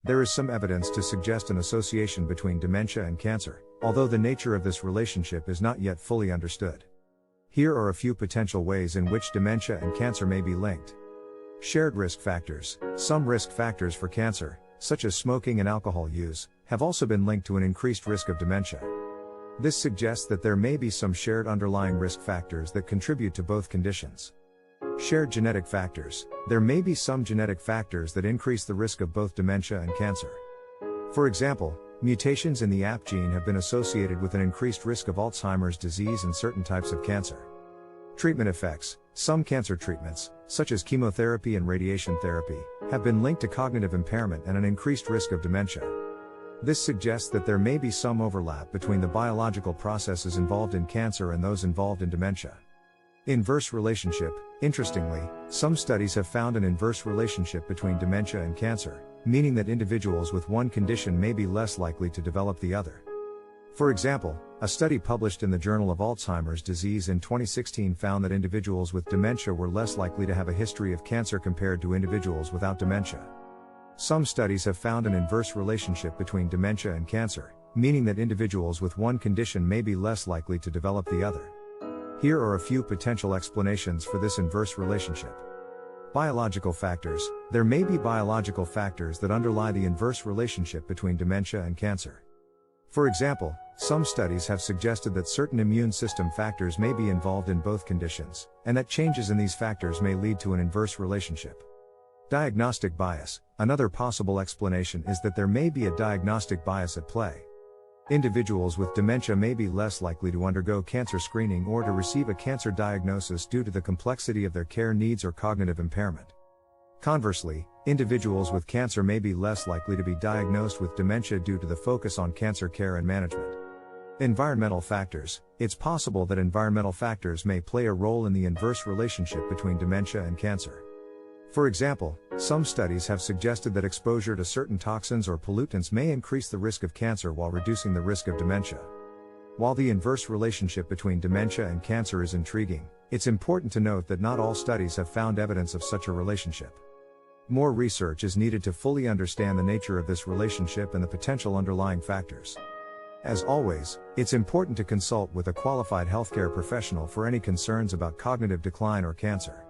There is some evidence to suggest an association between dementia and cancer, although the nature of this relationship is not yet fully understood. Here are a few potential ways in which dementia and cancer may be linked. Shared risk factors. Some risk factors for cancer, such as smoking and alcohol use, have also been linked to an increased risk of dementia. This suggests that there may be some shared underlying risk factors that contribute to both conditions. Shared genetic factors. There may be some genetic factors that increase the risk of both dementia and cancer. For example, mutations in the AP gene have been associated with an increased risk of Alzheimer's disease and certain types of cancer. Treatment effects. Some cancer treatments, such as chemotherapy and radiation therapy, have been linked to cognitive impairment and an increased risk of dementia. This suggests that there may be some overlap between the biological processes involved in cancer and those involved in dementia. Inverse relationship. Interestingly, some studies have found an inverse relationship between dementia and cancer, meaning that individuals with one condition may be less likely to develop the other. For example, a study published in the Journal of Alzheimer's Disease in 2016 found that individuals with dementia were less likely to have a history of cancer compared to individuals without dementia. Some studies have found an inverse relationship between dementia and cancer, meaning that individuals with one condition may be less likely to develop the other. Here are a few potential explanations for this inverse relationship. Biological factors. There may be biological factors that underlie the inverse relationship between dementia and cancer. For example, some studies have suggested that certain immune system factors may be involved in both conditions, and that changes in these factors may lead to an inverse relationship. Diagnostic bias. Another possible explanation is that there may be a diagnostic bias at play. Individuals with dementia may be less likely to undergo cancer screening or to receive a cancer diagnosis due to the complexity of their care needs or cognitive impairment. Conversely, individuals with cancer may be less likely to be diagnosed with dementia due to the focus on cancer care and management. Environmental factors. It's possible that environmental factors may play a role in the inverse relationship between dementia and cancer. For example, some studies have suggested that exposure to certain toxins or pollutants may increase the risk of cancer while reducing the risk of dementia. While the inverse relationship between dementia and cancer is intriguing, it's important to note that not all studies have found evidence of such a relationship. More research is needed to fully understand the nature of this relationship and the potential underlying factors. As always, it's important to consult with a qualified healthcare professional for any concerns about cognitive decline or cancer.